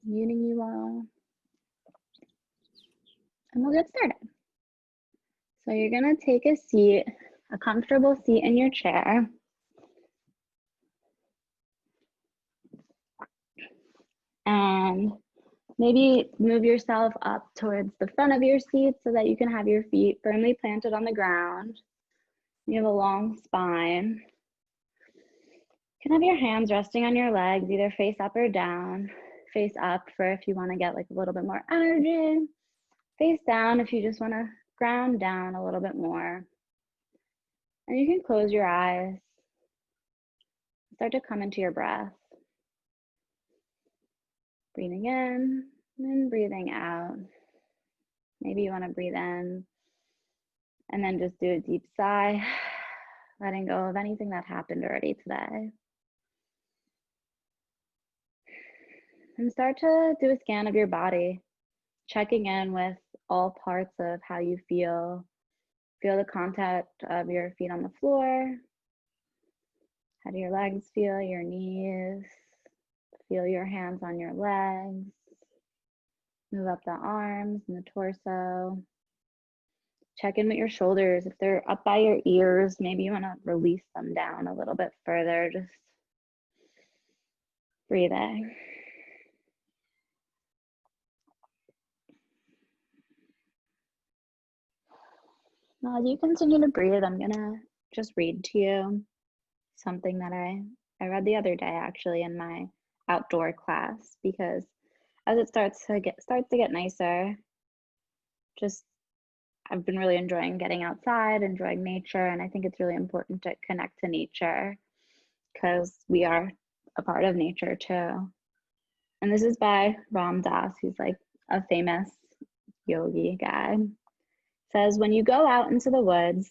Muting you all. And we'll get started. So you're gonna take a seat, a comfortable seat in your chair. And maybe move yourself up towards the front of your seat so that you can have your feet firmly planted on the ground. You have a long spine. You can have your hands resting on your legs, either face up or down. Face up for if you want to get like a little bit more energy. Face down if you just want to ground down a little bit more. And you can close your eyes. Start to come into your breath. Breathing in and breathing out. Maybe you want to breathe in and then just do a deep sigh, letting go of anything that happened already today. And start to do a scan of your body, checking in with all parts of how you feel. Feel the contact of your feet on the floor. How do your legs feel, your knees? Feel your hands on your legs. Move up the arms and the torso. Check in with your shoulders. If they're up by your ears, maybe you want to release them down a little bit further. Just breathing. Now, as you continue to breathe, I'm gonna just read to you something that I read the other day actually in my outdoor class, because as it starts to get nicer, I've been really enjoying getting outside, enjoying nature, and I think it's really important to connect to nature because we are a part of nature too. And this is by Ram Dass, who's like a famous yogi guy. Says, when you go out into the woods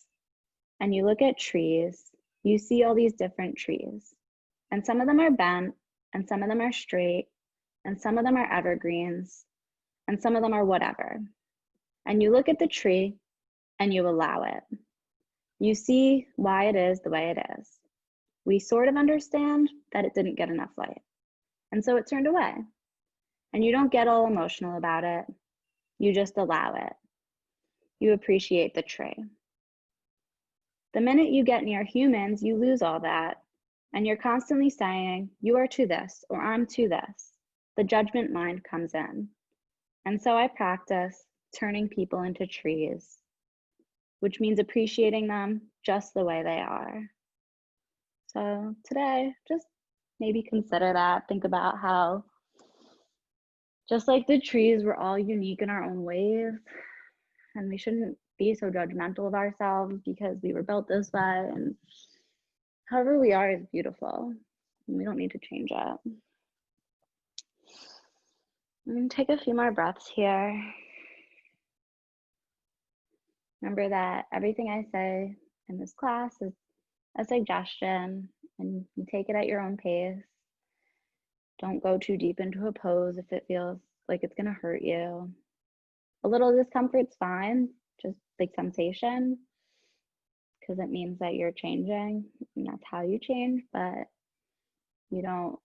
and you look at trees, you see all these different trees. And some of them are bent, and some of them are straight, and some of them are evergreens, and some of them are whatever. And you look at the tree and you allow it. You see why it is the way it is. We sort of understand that it didn't get enough light, and so it turned away. And you don't get all emotional about it. You just allow it. You appreciate the tree. The minute you get near humans, you lose all that. And you're constantly saying, you are to this, or I'm to this. The judgment mind comes in. And so I practice turning people into trees, which means appreciating them just the way they are. So today, just maybe consider that. Think about how, just like the trees, we're all unique in our own ways. And we shouldn't be so judgmental of ourselves because we were built this way. And however we are is beautiful. And we don't need to change it. I'm going to take a few more breaths here. Remember that everything I say in this class is a suggestion, and you take it at your own pace. Don't go too deep into a pose if it feels like it's going to hurt you. A little discomfort's fine, just like sensation, because it means that you're changing, and that's how you change, but you don't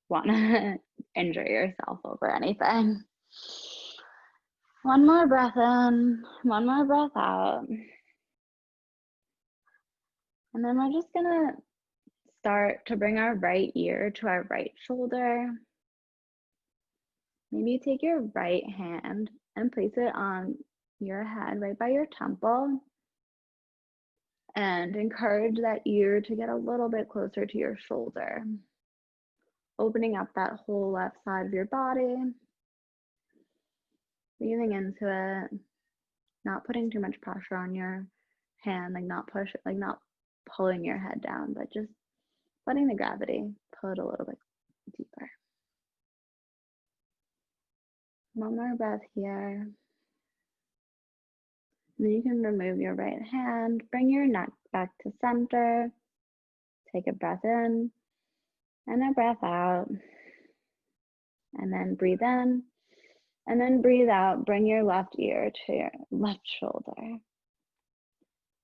want to injure yourself over anything. One more breath in, one more breath out. And then we're just gonna start to bring our right ear to our right shoulder. Maybe you take your right hand and place it on your head right by your temple, and encourage that ear to get a little bit closer to your shoulder, opening up that whole left side of your body, breathing into it, not putting too much pressure on your hand, not pulling your head down, but just letting the gravity pull it a little bit deeper. One more breath here. And then you can remove your right hand, bring your neck back to center, take a breath in and a breath out, and then breathe in, and then breathe out, bring your left ear to your left shoulder.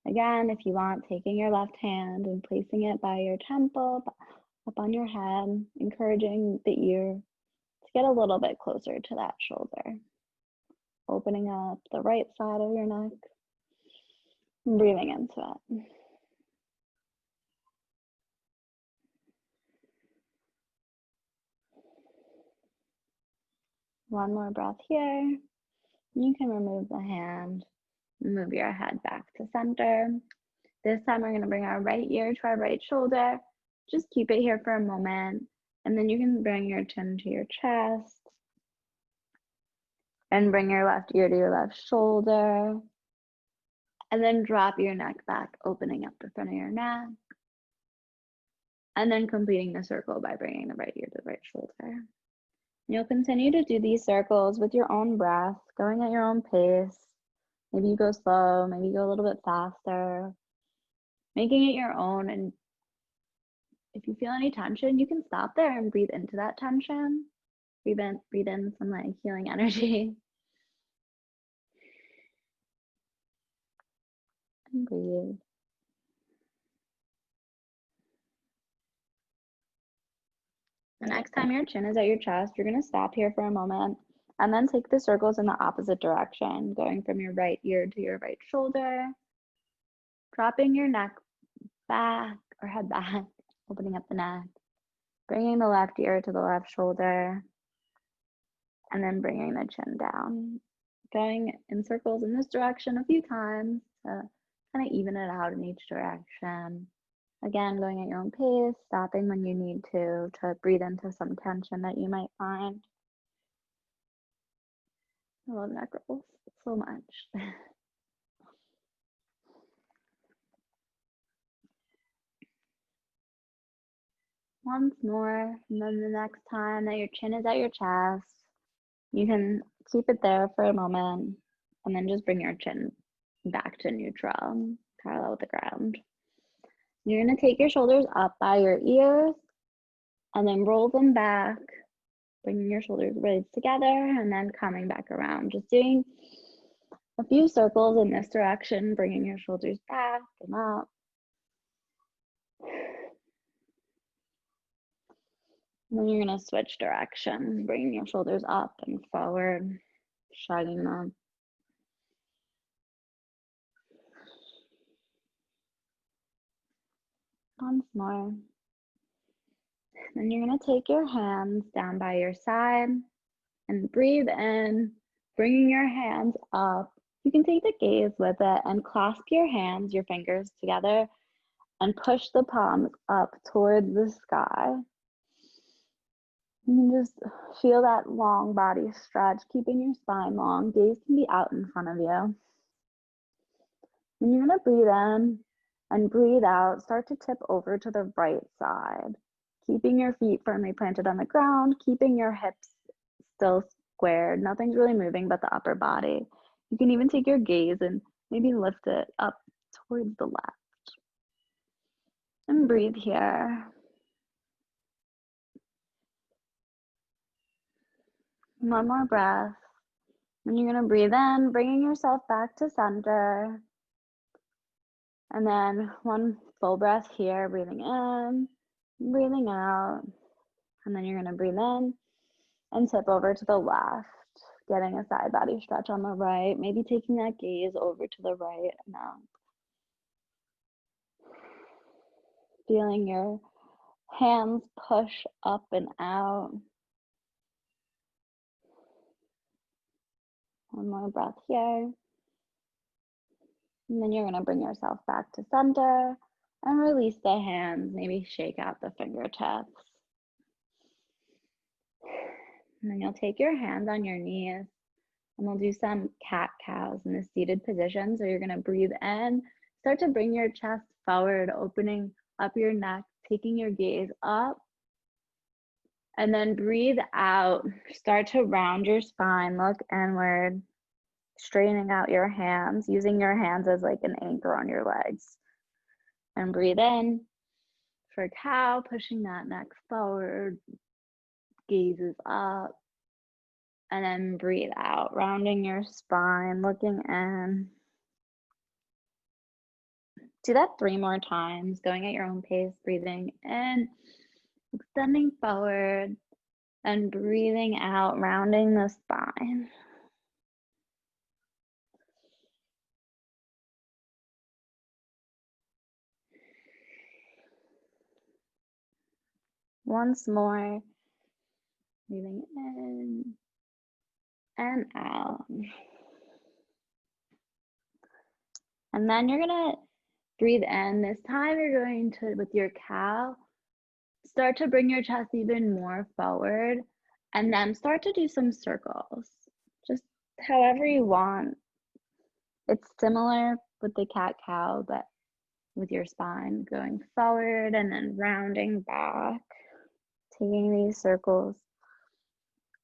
Again, if you want, taking your left hand and placing it by your temple, up on your head, encouraging the ear to get a little bit closer to that shoulder. Opening up the right side of your neck, and breathing into it. One more breath here. You can remove the hand, move your head back to center. This time we're gonna bring our right ear to our right shoulder. Just keep it here for a moment, and then you can bring your chin to your chest and bring your left ear to your left shoulder, and then drop your neck back, opening up the front of your neck, and then completing the circle by bringing the right ear to the right shoulder. You'll continue to do these circles with your own breath, going at your own pace. Maybe you go slow, maybe you go a little bit faster, making it your own. And if you feel any tension, you can stop there and breathe into that tension. Breathe in some like healing energy. And breathe. The next time your chin is at your chest, you're gonna stop here for a moment and then take the circles in the opposite direction, going from your right ear to your right shoulder, dropping your neck back or head back, opening up the neck, bringing the left ear to the left shoulder, and then bringing the chin down. Going in circles in this direction a few times to kind of even it out in each direction. Again, going at your own pace, stopping when you need to breathe into some tension that you might find. I love neck rolls so much. Once more, and then the next time that your chin is at your chest, you can keep it there for a moment, and then just bring your chin back to neutral, parallel with the ground. You're gonna take your shoulders up by your ears, and then roll them back, bringing your shoulders blades together, and then coming back around. Just doing a few circles in this direction, bringing your shoulders back and up. And then you're gonna switch direction, bringing your shoulders up and forward, shrugging them. Once more. Then you're gonna take your hands down by your side and breathe in, bringing your hands up. You can take the gaze with it and clasp your hands, your fingers together, and push the palms up towards the sky. You can just feel that long body stretch, keeping your spine long. Gaze can be out in front of you. And you're gonna breathe in and breathe out. Start to tip over to the right side, keeping your feet firmly planted on the ground, keeping your hips still squared. Nothing's really moving but the upper body. You can even take your gaze and maybe lift it up towards the left. And breathe here. One more breath. And you're gonna breathe in, bringing yourself back to center. And then one full breath here, breathing in, breathing out. And then you're gonna breathe in and tip over to the left, getting a side body stretch on the right, maybe taking that gaze over to the right and out. Feeling your hands push up and out. One more breath here. And then you're gonna bring yourself back to center and release the hands, maybe shake out the fingertips. And then you'll take your hands on your knees and we'll do some cat-cows in the seated position. So you're gonna breathe in, start to bring your chest forward, opening up your neck, taking your gaze up. And then breathe out, start to round your spine, look inward, straightening out your hands, using your hands as like an anchor on your legs. And breathe in for cow, pushing that neck forward, gazes up. And then breathe out, rounding your spine, looking in. Do that 3 more times, going at your own pace, breathing in, extending forward, And breathing out, rounding the spine. Once more, breathing in and out. And then you're gonna breathe in. This time you're going to, with your cow, start to bring your chest even more forward and then start to do some circles, just however you want. It's similar with the cat-cow, but with your spine going forward and then rounding back, taking these circles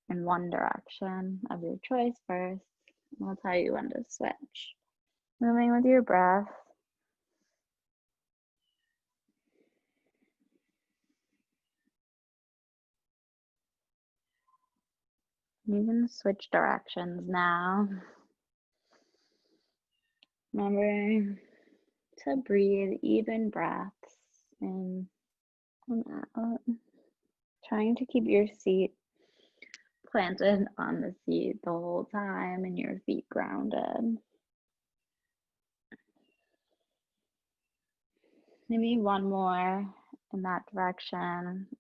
in one direction of your choice first. I'll tell you when to switch. Moving with your breath. You can switch directions now. Remembering to breathe even breaths in and out. Trying to keep your seat planted on the seat the whole time and your feet grounded. Maybe one more in that direction,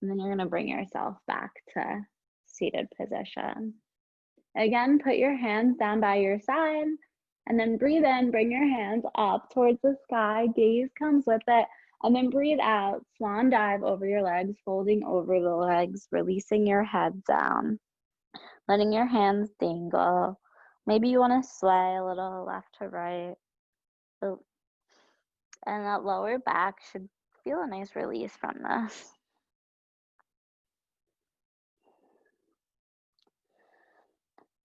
and then you're gonna bring yourself back to seated position. Again, put your hands down by your side, and then breathe in, bring your hands up towards the sky, gaze comes with it, and then breathe out, swan dive over your legs, folding over the legs, releasing your head down, letting your hands dangle. Maybe you wanna sway a little left to right. And that lower back should feel a nice release from this.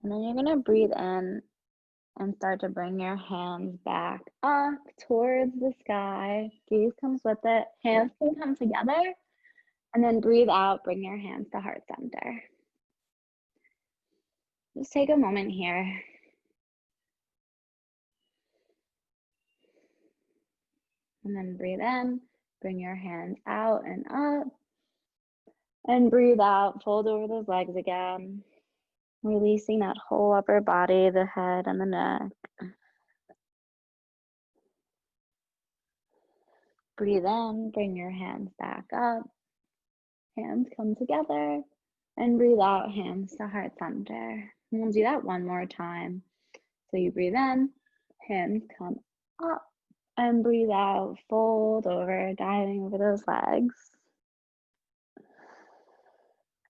And then you're gonna breathe in and start to bring your hands back up towards the sky. Gaze comes with it. Hands can come together. And then breathe out, bring your hands to heart center. Just take a moment here. And then breathe in, bring your hands out and up. And breathe out, fold over those legs again. Releasing that whole upper body, the head and the neck. Breathe in, bring your hands back up. Hands come together. And breathe out, hands to heart center. And we'll do that one more time. So you breathe in, hands come up. And breathe out, fold over, diving over those legs.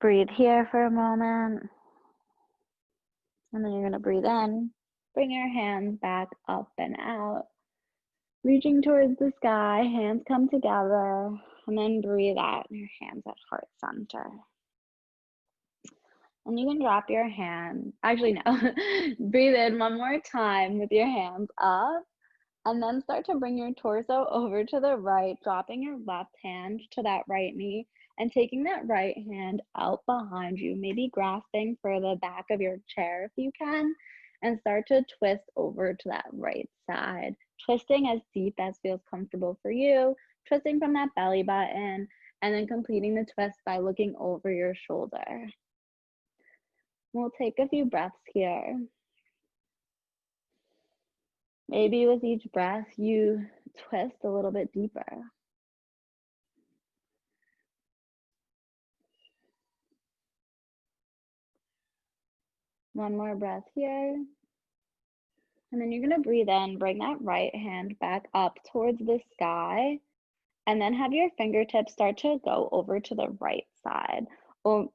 Breathe here for a moment. And then you're gonna breathe in, bring your hands back up and out. Reaching towards the sky, hands come together, and then breathe out, your hands at heart center. And you can drop your hand, actually no, breathe in one more time with your hands up, and then start to bring your torso over to the right, dropping your left hand to that right knee, and taking that right hand out behind you, maybe grasping for the back of your chair if you can, and start to twist over to that right side. Twisting as deep as feels comfortable for you, twisting from that belly button, and then completing the twist by looking over your shoulder. We'll take a few breaths here. Maybe with each breath, you twist a little bit deeper. One more breath here. And then you're gonna breathe in, bring that right hand back up towards the sky, and then have your fingertips start to go over to the right side, or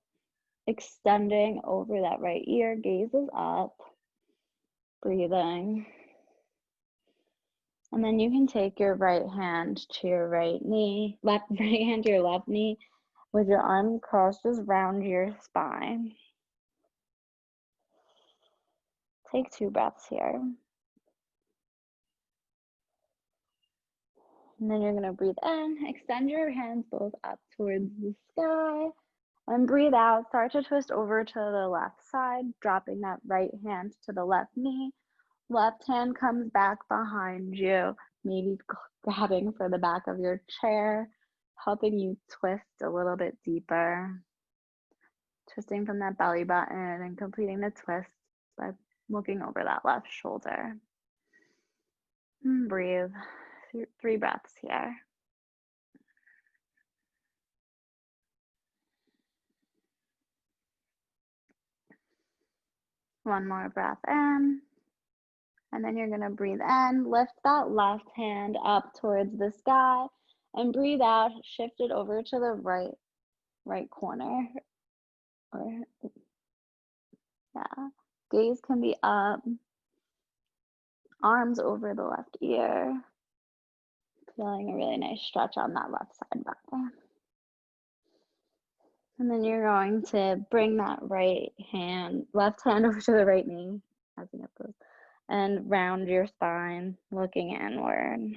extending over that right ear, gaze is up, breathing. And then you can take your right hand to your right knee, right hand to your left knee, with your arms crossed, just round your spine. Take 2 breaths here. And then you're gonna breathe in, extend your hands both up towards the sky, and breathe out, start to twist over to the left side, dropping that right hand to the left knee. Left hand comes back behind you, maybe grabbing for the back of your chair, helping you twist a little bit deeper. Twisting from that belly button and completing the twist by looking over that left shoulder. And breathe. 3 breaths here. One more breath in. And then you're going to breathe in, lift that left hand up towards the sky, and breathe out, shift it over to the right corner. Or, yeah, gaze can be up, arms over the left ear, feeling a really nice stretch on that left side body. And then you're going to bring that left hand over to the right knee, as you goes, and round your spine, looking inward.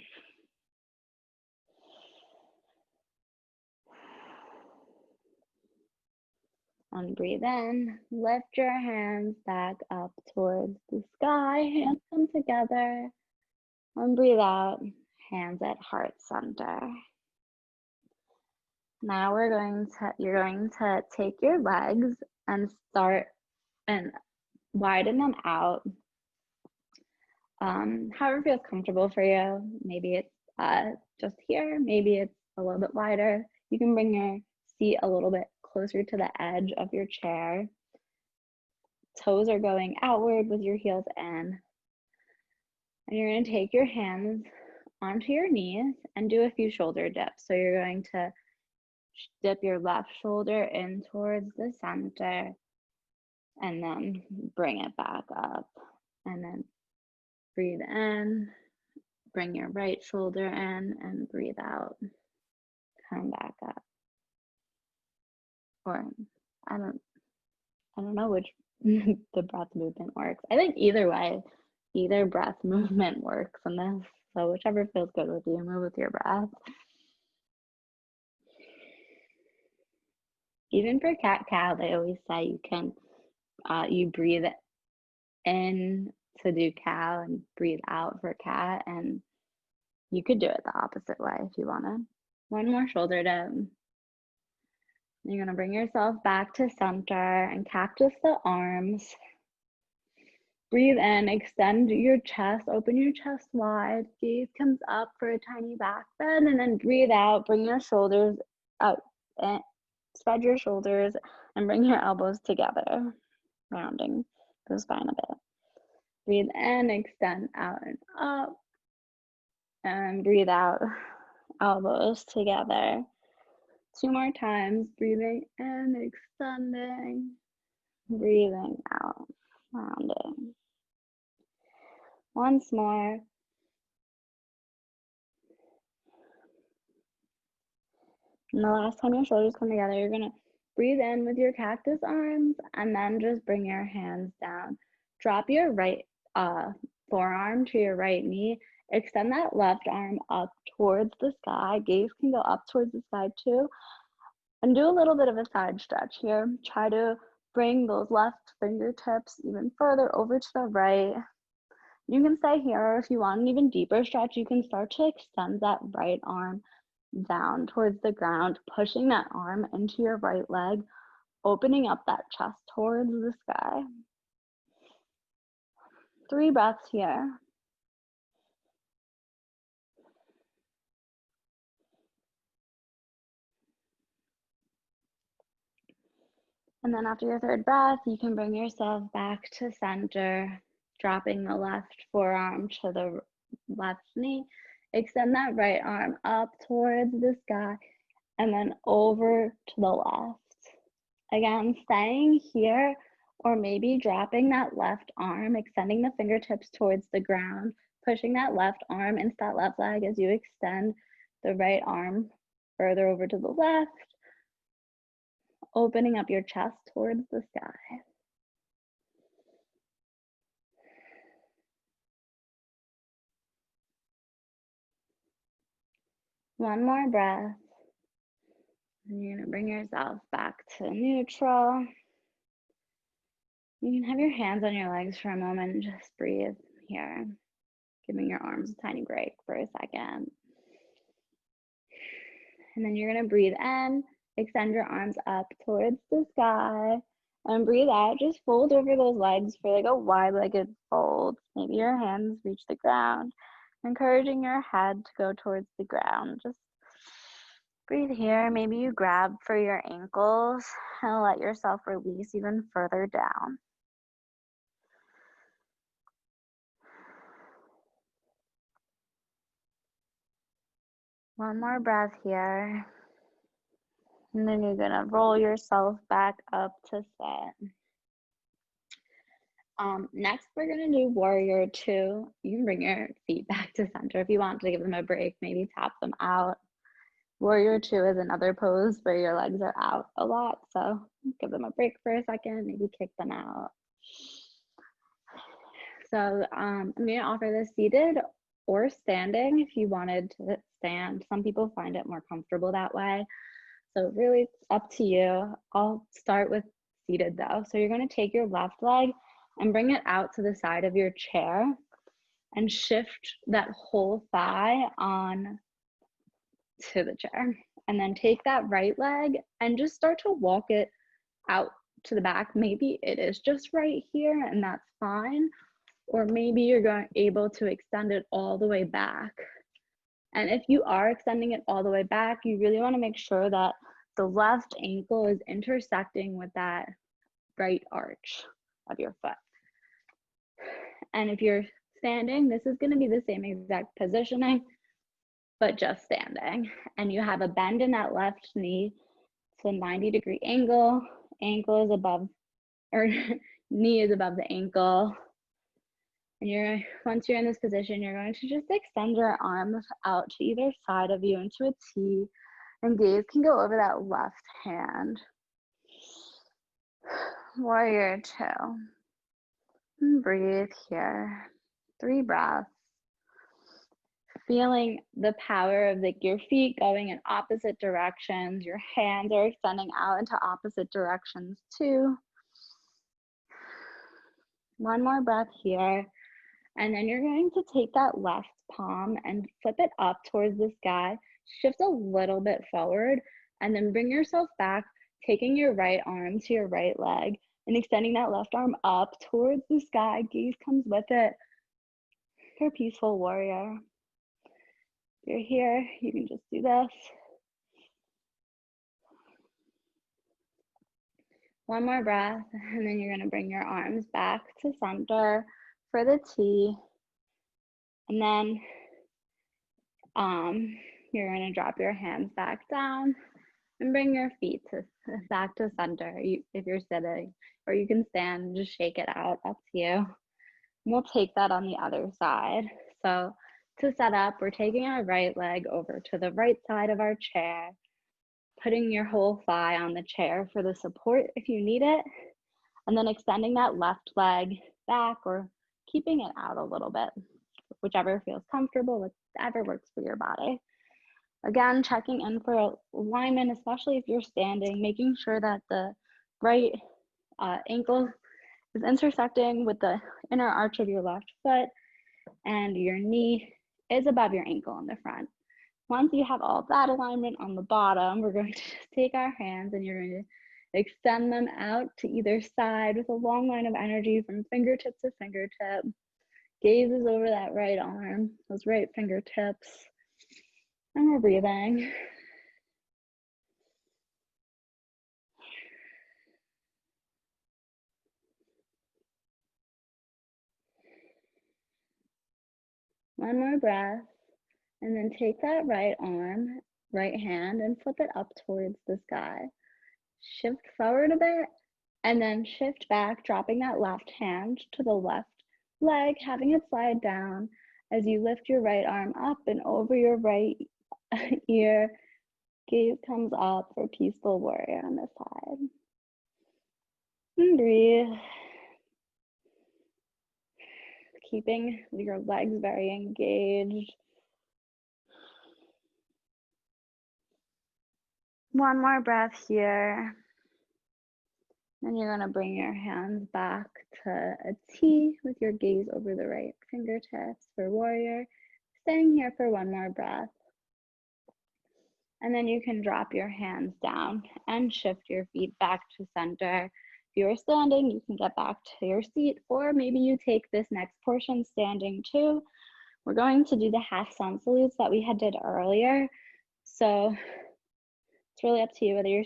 And breathe in, lift your hands back up towards the sky, hands come together. And breathe out, hands at heart center. Now you're going to take your legs and start and widen them out. However feels comfortable for you. Maybe it's just here, maybe it's a little bit wider. You can bring your seat a little bit closer to the edge of your chair. Toes are going outward with your heels in. And you're going to take your hands onto your knees and do a few shoulder dips. So you're going to dip your left shoulder in towards the center and then bring it back up. And then breathe in, bring your right shoulder in and breathe out. Come back up. Or I don't know which the breath movement works. I think either way, either breath movement works in this. So whichever feels good with you, move with your breath. Even for cat-cow, they always say you can, you breathe in to do cow and breathe out for cat, and you could do it the opposite way if you wanted. One more shoulder dip. You're gonna bring yourself back to center and cactus the arms. Breathe in, extend your chest, open your chest wide, gaze comes up for a tiny back bend, and then breathe out, bring your shoulders out, and spread your shoulders and bring your elbows together, rounding the spine a bit. Breathe in, extend out and up, and breathe out, elbows together. 2 more times, breathing in, extending, breathing out, rounding. Once more. And the last time your shoulders come together, you're gonna breathe in with your cactus arms and then just bring your hands down. Drop your right forearm to your right knee. Extend that left arm up towards the sky. Gaze can go up towards the sky too. And do a little bit of a side stretch here. Try to bring those left fingertips even further over to the right. You can stay here, or if you want an even deeper stretch, you can start to extend that right arm down towards the ground, pushing that arm into your right leg, opening up that chest towards the sky. 3 breaths here. And then after your 3rd breath, you can bring yourself back to center, dropping the left forearm to the left knee. Extend that right arm up towards the sky and then over to the left. Again, staying here, or maybe dropping that left arm, extending the fingertips towards the ground, pushing that left arm into that left leg as you extend the right arm further over to the left, opening up your chest towards the sky. One more breath. And you're gonna bring yourself back to neutral. You can have your hands on your legs for a moment and just breathe here, giving your arms a tiny break for a second. And then you're gonna breathe in, extend your arms up towards the sky, And breathe out, just fold over those legs for like a wide-legged fold. Maybe your hands reach the ground, encouraging your head to go towards the ground. Just breathe here. Maybe you grab for your ankles and let yourself release even further down. One more breath here. And then you're gonna roll yourself back up to sit. Next, we're gonna do warrior two. You can bring your feet back to center if you want to give them a break, maybe tap them out. Warrior two is another pose where your legs are out a lot, so give them a break for a second, maybe kick them out. So I'm gonna offer this seated or standing if you wanted to stand. Some people find it more comfortable that way. So really it's up to you. I'll start with seated though. So you're gonna take your left leg and bring it out to the side of your chair and shift that whole thigh on to the chair. And then take that right leg and just start to walk it out to the back. Maybe it is just right here and that's fine. Or maybe you're able to extend it all the way back. And if you are extending it all the way back, you really want to make sure that the left ankle is intersecting with that right arch of your foot. And if you're standing, this is going to be the same exact positioning, but just standing. And you have a bend in that left knee. It's a 90-degree angle. Ankle is above, or knee is above the ankle. And once you're in this position, you're going to just extend your arms out to either side of you into a T, and gaze can go over that left hand. Warrior two. And breathe here. 3 breaths. Feeling the power of your feet going in opposite directions. Your hands are extending out into opposite directions too. One more breath here. And then you're going to take that left palm and flip it up towards the sky, shift a little bit forward, and then bring yourself back, taking your right arm to your right leg and extending that left arm up towards the sky. Gaze comes with it. You're a peaceful warrior. If you're here, you can just do this. One more breath, and then you're going to bring your arms back to center for the T. And then you're going to drop your hands back down and bring your feet back to center if you're sitting, or you can stand and just shake it out, up to you. And we'll take that on the other side. So to set up, we're taking our right leg over to the right side of our chair, putting your whole thigh on the chair for the support if you need it, and then extending that left leg back or keeping it out a little bit, whichever feels comfortable, whatever works for your body. Again, checking in for alignment, especially if you're standing, making sure that the right ankle is intersecting with the inner arch of your left foot and your knee is above your ankle in the front. Once you have all that alignment on the bottom, we're going to just take our hands and you're going to extend them out to either side with a long line of energy from fingertip to fingertip. Gaze is over that right arm, those right fingertips. And we're breathing. One more breath. And then take that right arm, right hand, and flip it up towards the sky. Shift forward a bit, and then shift back, dropping that left hand to the left leg, having it slide down as you lift your right arm up and over your right ear. Gaze comes up for peaceful warrior on this side. And breathe. Keeping your legs very engaged. One more breath here. Then you're gonna bring your hands back to a T with your gaze over the right fingertips for warrior. Staying here for one more breath. And then you can drop your hands down and shift your feet back to center. you are standing, you can get back to your seat, or maybe you take this next portion standing too. We're going to do the half sun salutes that we had did earlier. So it's really up to you whether you're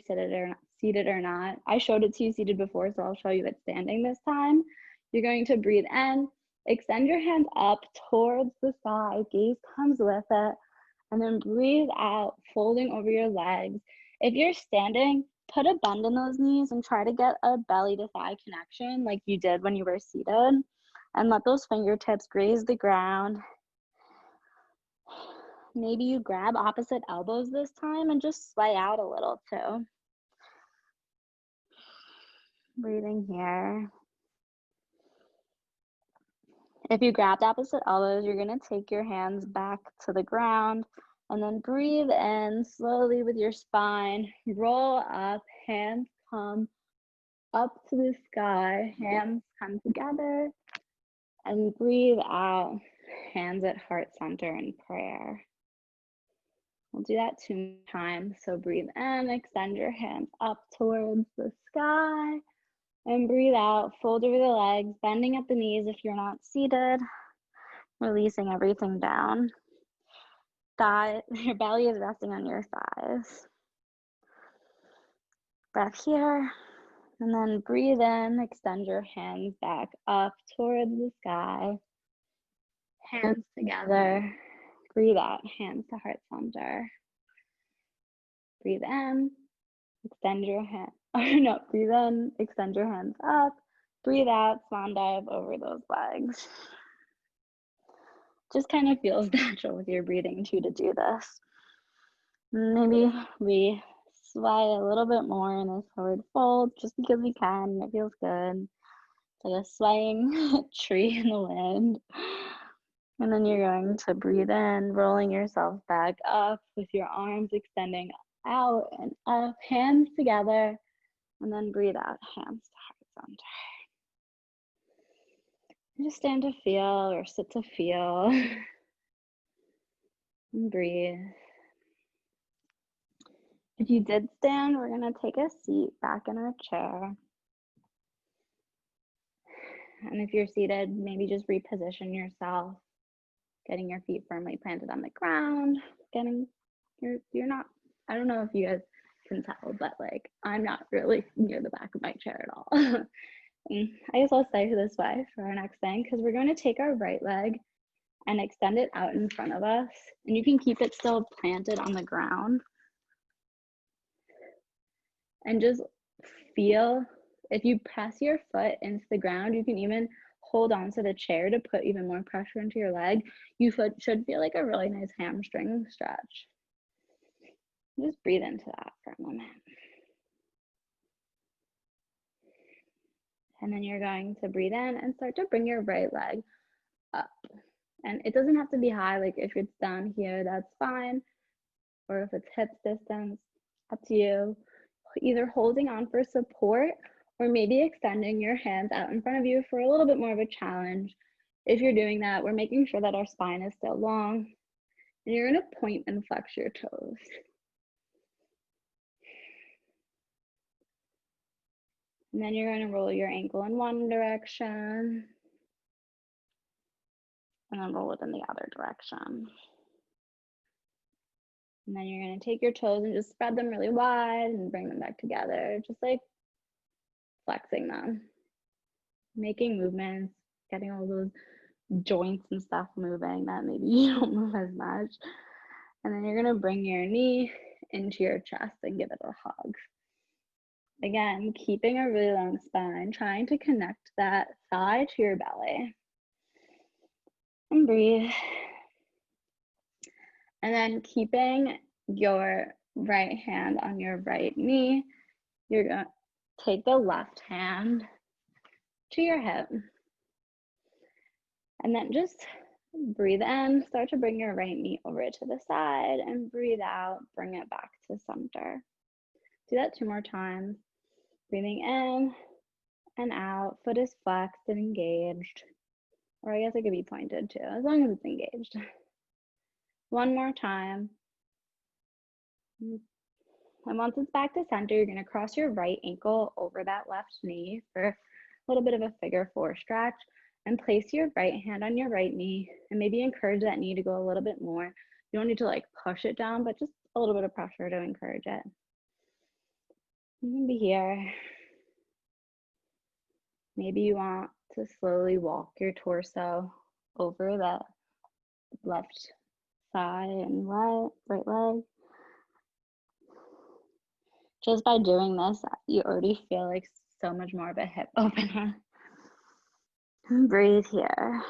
seated or not. I showed it to you seated before, so I'll show you it standing this time. You're going to breathe in, extend your hands up towards the sky, gaze comes with it, and then breathe out, folding over your legs. If you're standing, put a bend in those knees and try to get a belly to thigh connection like you did when you were seated, and let those fingertips graze the ground. Maybe you grab opposite elbows this time and just sway out a little too. Breathing here. If you grabbed opposite elbows, you're gonna take your hands back to the ground and then breathe in slowly with your spine. Roll up, hands come up to the sky, hands come together, and breathe out, hands at heart center in prayer. We'll do that 2 times. So breathe in, extend your hands up towards the sky, and breathe out, fold over the legs, bending at the knees if you're not seated, releasing everything down. Your belly is resting on your thighs. Breath here, and then breathe in, extend your hands back up towards the sky, hands together. Breathe out, hands to heart center. Breathe in, extend your hand. Breathe in, extend your hands up. Breathe out, swan dive over those legs. Just kind of feels natural with your breathing too to do this. Maybe we sway a little bit more in this forward fold just because we can. It feels good. It's like a swaying tree in the wind. And then you're going to breathe in, rolling yourself back up with your arms extending out and up, hands together, and then breathe out, hands to heart center. Just stand to feel or sit to feel and breathe. If you did stand, we're gonna take a seat back in our chair. And if you're seated, maybe just reposition yourself, getting your feet firmly planted on the ground, you're not, I don't know if you guys can tell, but like I'm not really near the back of my chair at all. I guess I'll stay this way for our next thing because we're going to take our right leg and extend it out in front of us, and you can keep it still planted on the ground. And just feel, if you press your foot into the ground, you can even hold on to the chair to put even more pressure into your leg. You should feel like a really nice hamstring stretch. Just breathe into that for a moment. And then you're going to breathe in and start to bring your right leg up. And it doesn't have to be high, like if it's down here, that's fine. Or if it's hips distance, up to you. Either holding on for support or maybe extending your hands out in front of you for a little bit more of a challenge. If you're doing that, we're making sure that our spine is still long. And you're gonna point and flex your toes. And then you're gonna roll your ankle in one direction and then roll it in the other direction. And then you're gonna take your toes and just spread them really wide and bring them back together, just like flexing them. Making movements, getting all those joints and stuff moving that maybe you don't move as much. And then you're gonna bring your knee into your chest and give it a hug. Again, keeping a really long spine, trying to connect that thigh to your belly. And breathe. And then keeping your right hand on your right knee, you're gonna take the left hand to your hip. And then just breathe in, start to bring your right knee over to the side and breathe out, bring it back to center. Do that 2 more times. Breathing in and out, foot is flexed and engaged. Or I guess it could be pointed too, as long as it's engaged. 1 more time. And once it's back to center, you're gonna cross your right ankle over that left knee for a little bit of a figure 4 stretch, and place your right hand on your right knee and maybe encourage that knee to go a little bit more. You don't need to like push it down, but just a little bit of pressure to encourage it. You can be here. Maybe you want to slowly walk your torso over the left thigh and right leg. Just by doing this, you already feel like so much more of a hip opener. And breathe here.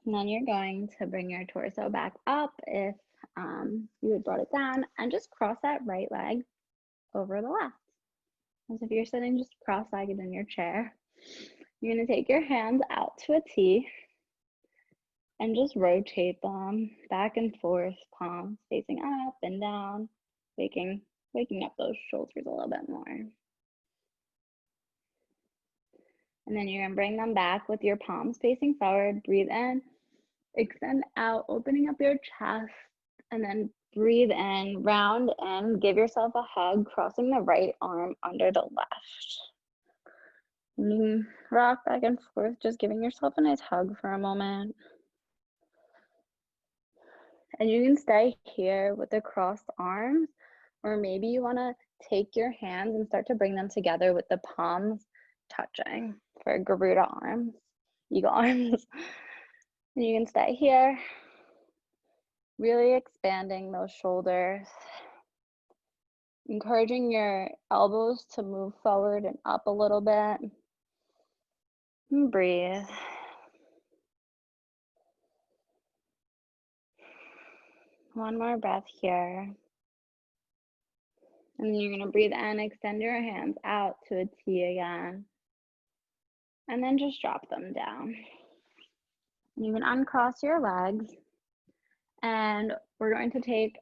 And then you're going to bring your torso back up if you had brought it down, and just cross that right leg over the left. As if you're sitting just cross-legged in your chair. You're gonna take your hands out to a T and just rotate them back and forth, palms facing up and down, waking up those shoulders a little bit more. And then you're gonna bring them back with your palms facing forward. Breathe in, extend out, opening up your chest, and then breathe in, round in, give yourself a hug, crossing the right arm under the left. And you can rock back and forth, just giving yourself a nice hug for a moment. And you can stay here with the crossed arms, or maybe you want to take your hands and start to bring them together with the palms touching for Garuda arms, eagle arms. And you can stay here, really expanding those shoulders, encouraging your elbows to move forward and up a little bit. And breathe. One more breath here. And then you're going to breathe in, extend your hands out to a T again. And then just drop them down. You can uncross your legs. And we're going to take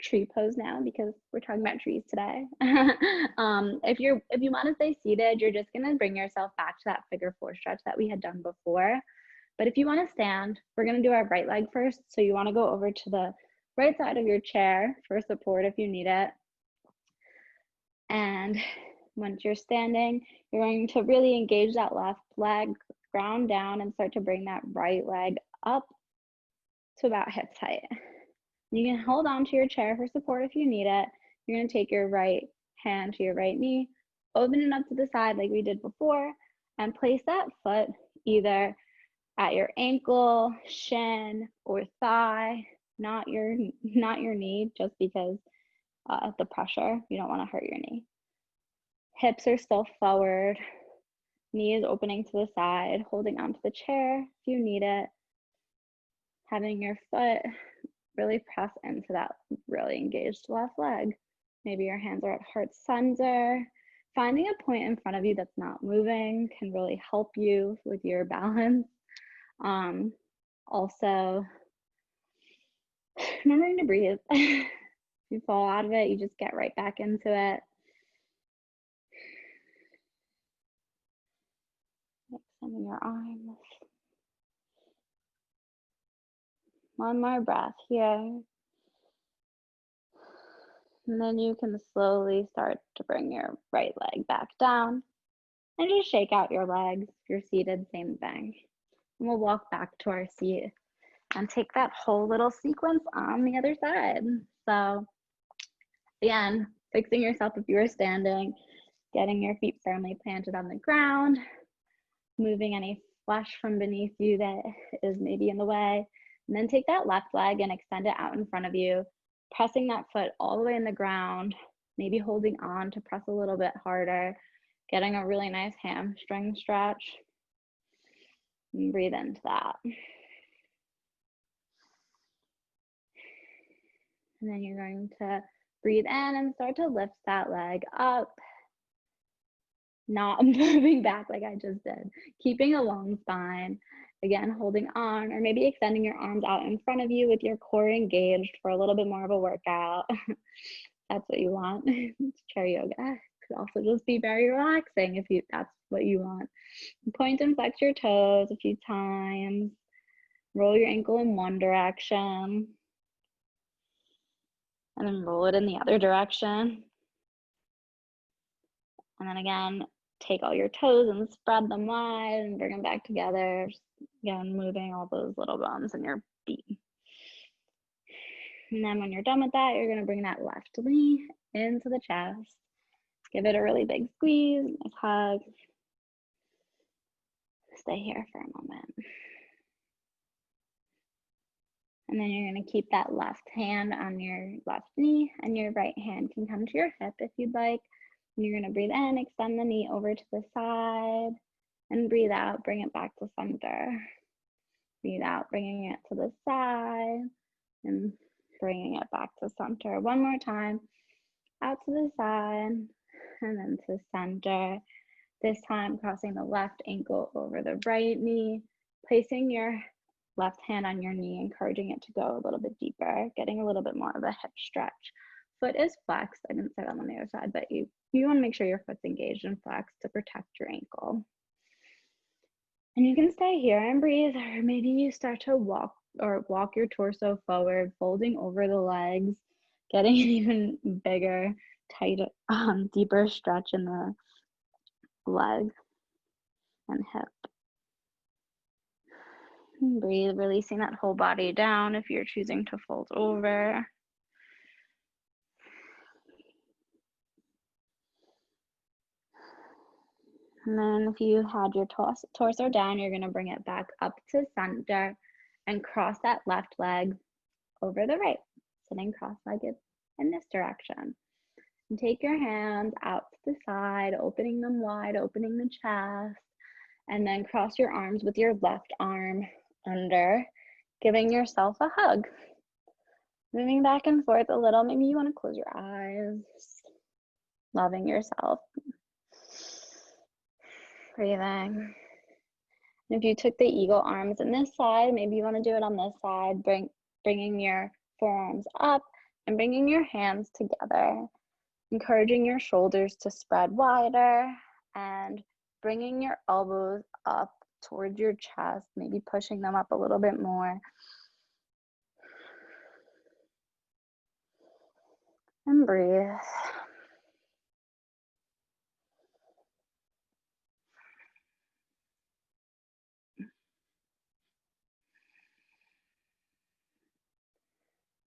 tree pose now because we're talking about trees today. If you want to stay seated, you're just going to bring yourself back to that figure 4 stretch that we had done before. But if you want to stand, we're going to do our right leg first. So you want to go over to the right side of your chair for support if you need it. And once you're standing, you're going to really engage that left leg, ground down, and start to bring that right leg up to about hip height. You can hold on to your chair for support if you need it. You're going to take your right hand to your right knee, open it up to the side like we did before, and place that foot either at your ankle, shin, or thigh, not your knee, just because the pressure, you don't want to hurt your knee. Hips are still forward, knee is opening to the side, holding onto the chair if you need it. Having your foot really press into that really engaged left leg. Maybe your hands are at heart center. Finding a point in front of you that's not moving can really help you with your balance. Also, remembering to breathe. If you fall out of it, you just get right back into it. Extending your arms. One more breath here. And then you can slowly start to bring your right leg back down and just shake out your legs. If you're seated, same thing. And we'll walk back to our seat and take that whole little sequence on the other side. So again, fixing yourself if you were standing, getting your feet firmly planted on the ground, moving any flesh from beneath you that is maybe in the way, and then take that left leg and extend it out in front of you, pressing that foot all the way in the ground, maybe holding on to press a little bit harder, getting a really nice hamstring stretch. And breathe into that. And then you're going to breathe in and start to lift that leg up, not moving back like I just did. Keeping a long spine, again, holding on, or maybe extending your arms out in front of you with your core engaged for a little bit more of a workout. That's what you want. It's chair yoga. could also just be very relaxing if that's what you want. Point and flex your toes a few times. Roll your ankle in one direction. And then roll it in the other direction. And then again, take all your toes and spread them wide and bring them back together. Again, moving all those little bones in your feet. And then when you're done with that, you're gonna bring that left knee into the chest. Give it a really big squeeze, nice hug. Stay here for a moment. And then you're gonna keep that left hand on your left knee, and your right hand can come to your hip if you'd like. And you're gonna breathe in, extend the knee over to the side, and breathe out, bring it back to center. Breathe out, bringing it to the side, and bringing it back to center. One more time, out to the side, and then to center. This time, crossing the left ankle over the right knee, placing your left hand on your knee, encouraging it to go a little bit deeper, getting a little bit more of a hip stretch. Foot is flexed. I didn't say that on the other side, but you want to make sure your foot's engaged and flexed to protect your ankle. And you can stay here and breathe, or maybe you start to walk your torso forward, folding over the legs, getting an even bigger, tighter, deeper stretch in the leg and hip. And breathe, releasing that whole body down if you're choosing to fold over. And then if you had your torso down, you're gonna bring it back up to center and cross that left leg over the right, sitting cross-legged in this direction. And take your hands out to the side, opening them wide, opening the chest, and then cross your arms with your left arm under, giving yourself a hug. Moving back and forth a little, maybe you wanna close your eyes, loving yourself. Breathing. And if you took the eagle arms on this side, maybe you want to do it on this side, bringing your forearms up and bringing your hands together, encouraging your shoulders to spread wider and bringing your elbows up towards your chest, maybe pushing them up a little bit more. And breathe.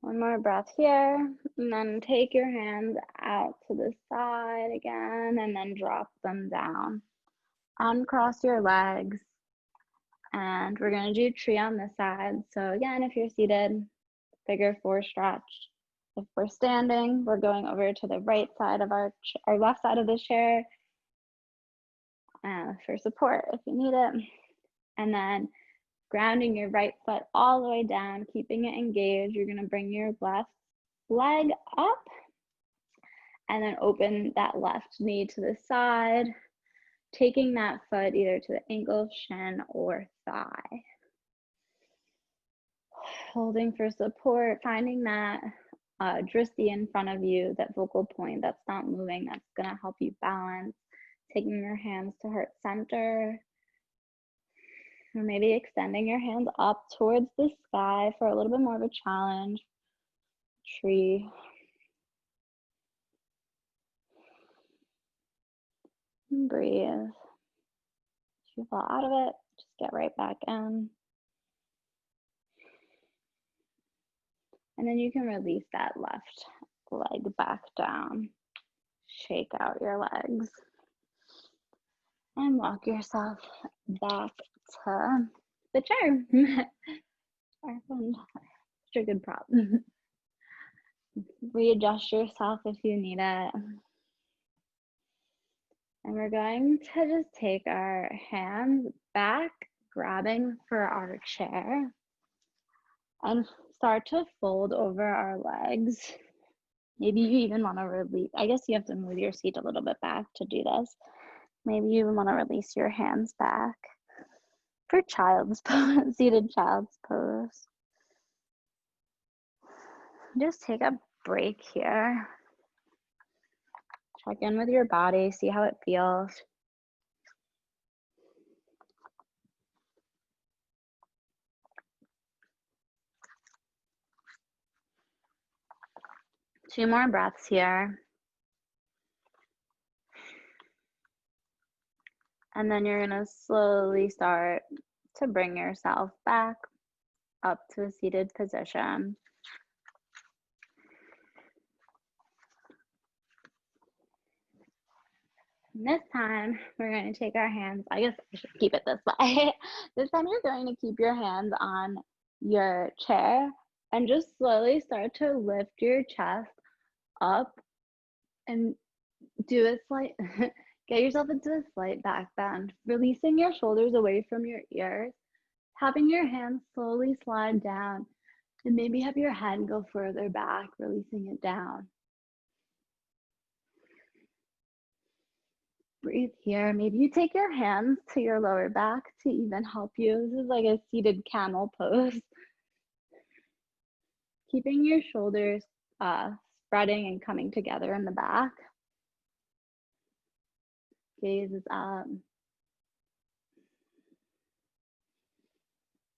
One more breath here, and then take your hands out to the side again, and then drop them down. Uncross your legs, and we're gonna do tree on this side. So again, if you're seated, figure 4 stretch. If we're standing, we're going over to the right side of our left side of the chair for support if you need it. And then grounding your right foot all the way down, keeping it engaged. You're gonna bring your left leg up and then open that left knee to the side, taking that foot either to the ankle, shin, or thigh. Holding for support, finding that drishti in front of you, that focal point that's not moving, that's gonna help you balance. Taking your hands to heart center, or maybe extending your hands up towards the sky for a little bit more of a challenge. Tree. And breathe. If you fall out of it, just get right back in. And then you can release that left leg back down. Shake out your legs. And walk yourself back to the chair. Such a good prop. Readjust yourself if you need it. And we're going to just take our hands back, grabbing for our chair, and start to fold over our legs. Maybe you even want to release, I guess you have to move your seat a little bit back to do this. Maybe you want to release your hands back for child's pose, seated child's pose. Just take a break here. Check in with your body, see how it feels. Two more breaths here. And then you're gonna slowly start to bring yourself back up to a seated position. And this time, we're going to take our hands, I guess I should keep it this way. This time you're going to keep your hands on your chair and just slowly start to lift your chest up and do a slight, get yourself into a slight back bend, releasing your shoulders away from your ears, having your hands slowly slide down, and maybe have your head go further back, releasing it down. Breathe here. Maybe you take your hands to your lower back to even help you. This is like a seated camel pose. Keeping your shoulders spreading and coming together in the back. Gaze is up.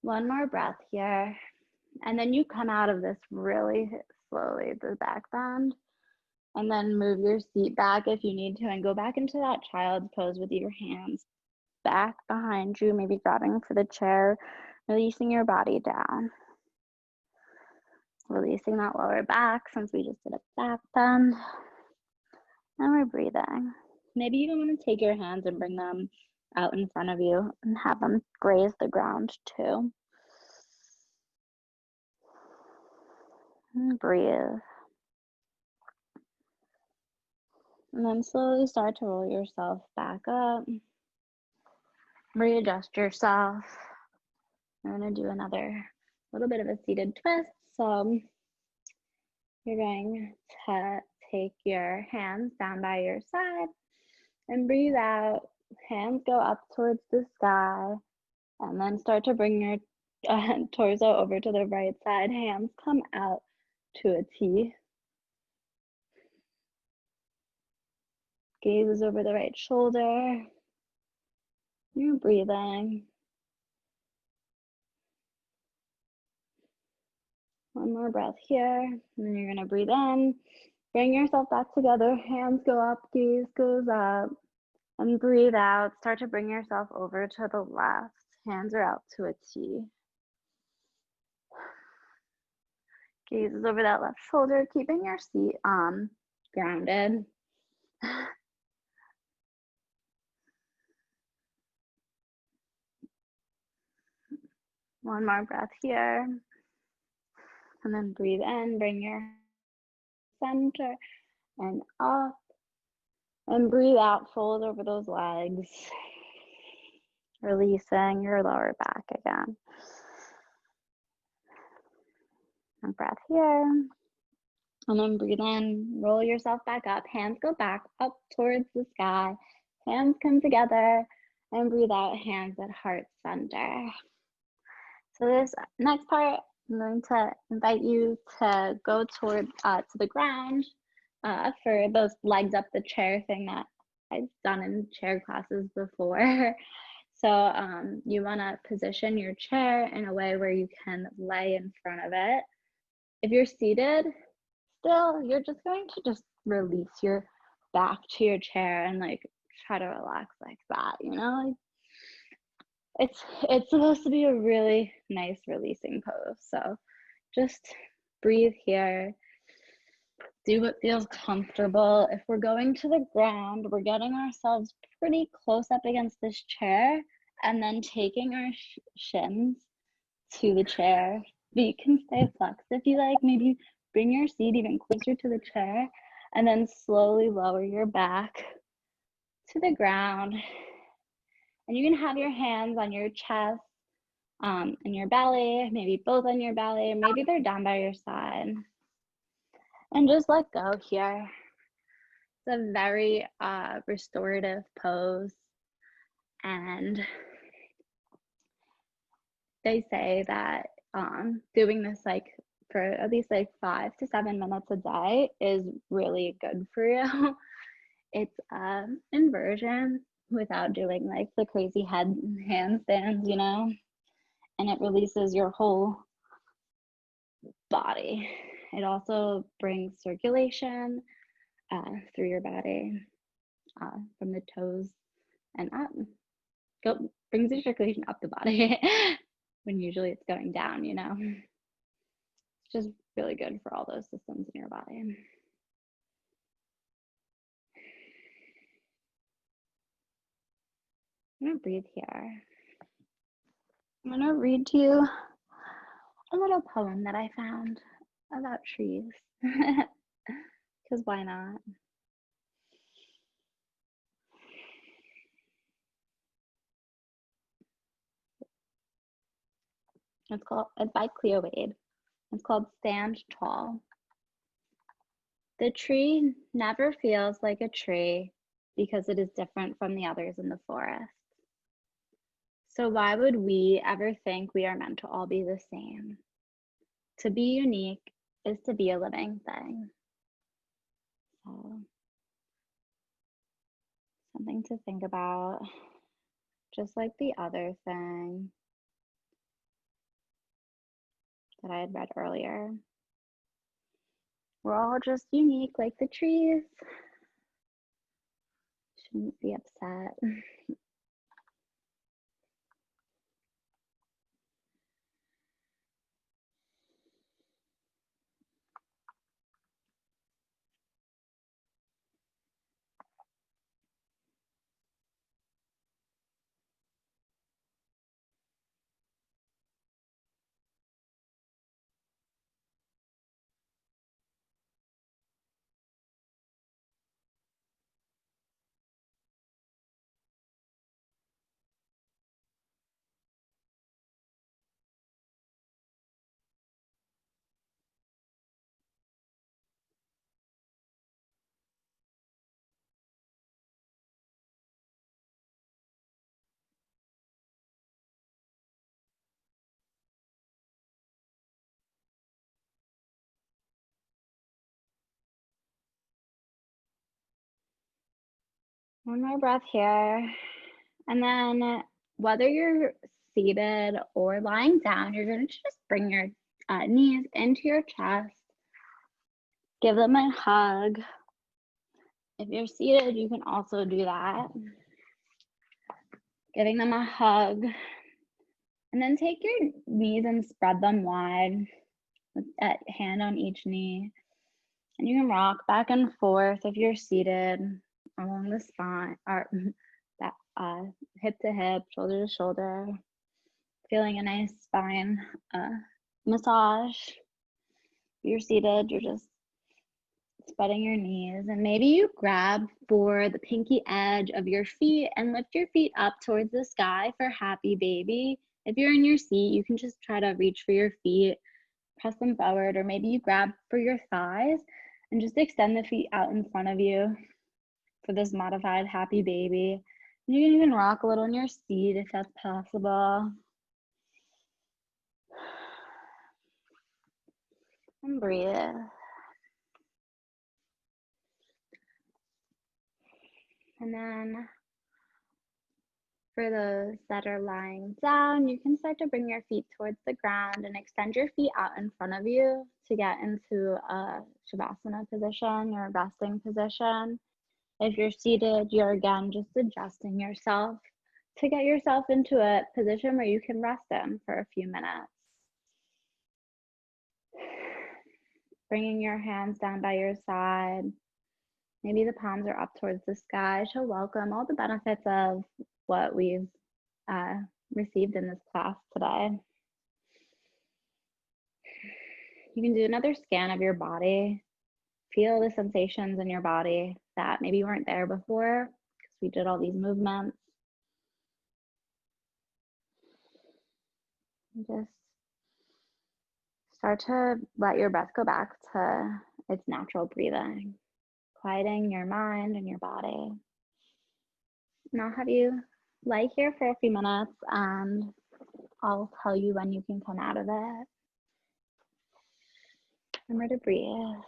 One more breath here. And then you come out of this really slowly, the back bend. And then move your seat back if you need to and go back into that child's pose with your hands back behind you, maybe grabbing for the chair, releasing your body down. Releasing that lower back since we just did a back bend. And we're breathing. Maybe you want to take your hands and bring them out in front of you and have them graze the ground too. And breathe. And then slowly start to roll yourself back up. Readjust yourself. We're going to do another little bit of a seated twist. So you're going to take your hands down by your side and breathe out. Hands go up towards the sky, and then start to bring your torso over to the right side. Hands come out to a T. Gaze is over the right shoulder. You're breathing. One more breath here, and then you're gonna breathe in. Bring yourself back together. Hands go up, gaze goes up, and breathe out. Start to bring yourself over to the left. Hands are out to a T. Gaze is over that left shoulder, keeping your seat grounded. One more breath here. And then breathe in, bring your center and up. And breathe out, fold over those legs. Releasing your lower back again. And breath here. And then breathe in, roll yourself back up. Hands go back up towards the sky. Hands come together. And breathe out, hands at heart center. So this next part, I'm going to invite you to go toward to the ground for those legs up the chair thing that I've done in chair classes before. So you want to position your chair in a way where you can lay in front of it. If you're seated still, you're just going to just release your back to your chair and like try to relax like that, you know? It's supposed to be a really nice releasing pose. So just breathe here. Do what feels comfortable. If we're going to the ground, we're getting ourselves pretty close up against this chair and then taking our shins to the chair. But you can stay flexed if you like. Maybe bring your seat even closer to the chair and then slowly lower your back to the ground. And you can have your hands on your chest and your belly, maybe both on your belly, maybe they're down by your side. And just let go here. It's a very restorative pose. And they say that doing this like for at least like 5 to 7 minutes a day is really good for you. It's inversion without doing like the crazy handstands, you know, and it releases your whole body. It also brings circulation through your body from the toes and up. Brings the circulation up the body when usually it's going down, you know. It's just really good for all those systems in your body. I'm gonna breathe here. I'm gonna read to you a little poem that I found about trees, because why not? It's by Cleo Wade. It's called Stand Tall. The tree never feels like a tree because it is different from the others in the forest. So why would we ever think we are meant to all be the same? To be unique is to be a living thing. So, something to think about, just like the other thing that I had read earlier. We're all just unique like the trees. Shouldn't be upset. One more breath here. And then whether you're seated or lying down, you're going to just bring your knees into your chest. Give them a hug. If you're seated, you can also do that. Giving them a hug. And then take your knees and spread them wide with a hand on each knee. And you can rock back and forth if you're seated along the spine, or hip to hip, shoulder to shoulder, feeling a nice spine massage. If you're seated, you're just spreading your knees, and maybe you grab for the pinky edge of your feet and lift your feet up towards the sky for happy baby. If you're in your seat, you can just try to reach for your feet, press them forward, or maybe you grab for your thighs and just extend the feet out in front of you for this modified happy baby. You can even rock a little in your seat if that's possible. And breathe. And then for those that are lying down, you can start to bring your feet towards the ground and extend your feet out in front of you to get into a Shavasana position or a resting position. If you're seated, you're again just adjusting yourself to get yourself into a position where you can rest in for a few minutes. Bringing your hands down by your side. Maybe the palms are up towards the sky to welcome all the benefits of what we've received in this class today. You can do another scan of your body. Feel the sensations in your body that maybe weren't there before because we did all these movements. And just start to let your breath go back to its natural breathing, quieting your mind and your body. And I'll have you lie here for a few minutes and I'll tell you when you can come out of it. Remember to breathe.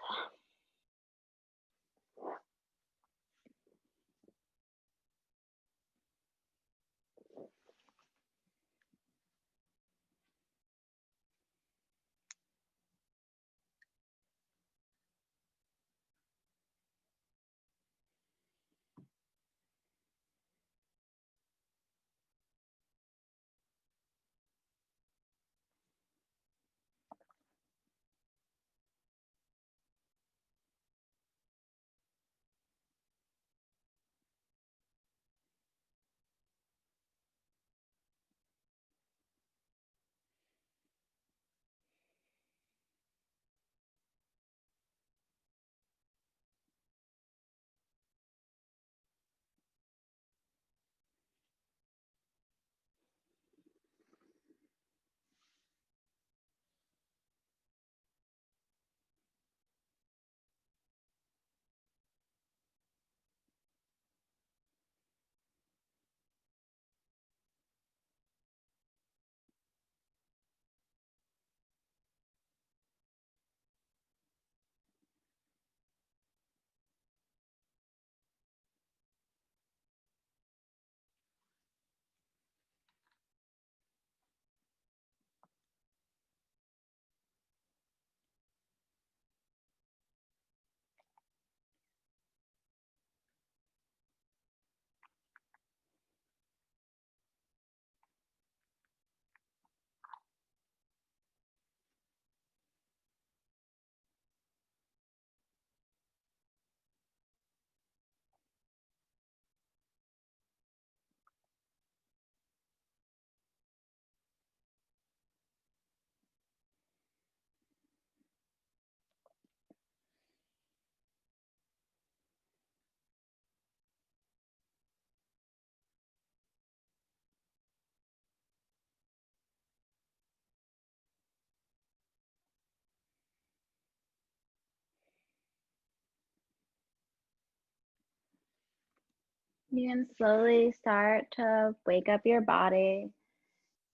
You can slowly start to wake up your body.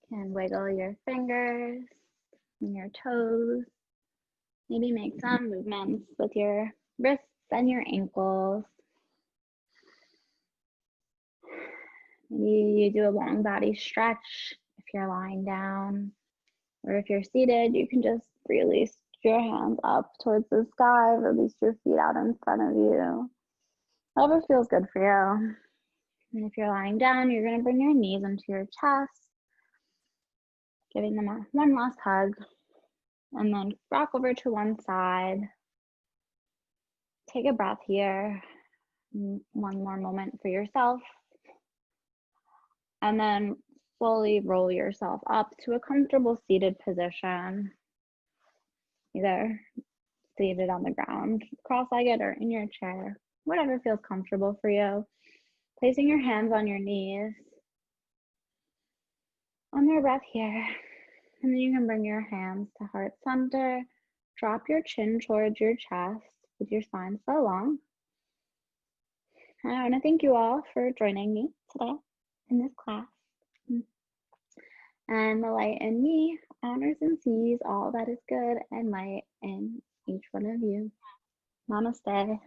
You can wiggle your fingers and your toes. Maybe make some movements with your wrists and your ankles. Maybe you do a long body stretch if you're lying down, or if you're seated, you can just release your hands up towards the sky, release your feet out in front of you. Whatever feels good for you. And if you're lying down, you're going to bring your knees into your chest, giving them one last hug, and then rock over to one side. Take a breath here. One more moment for yourself. And then slowly roll yourself up to a comfortable seated position, either seated on the ground, cross-legged, or in your chair, whatever feels comfortable for you. Placing your hands on your knees. On your breath here. And then you can bring your hands to heart center. Drop your chin towards your chest with your spine so long. I want to thank you all for joining me today in this class. And the light in me honors and sees all that is good and light in each one of you. Namaste.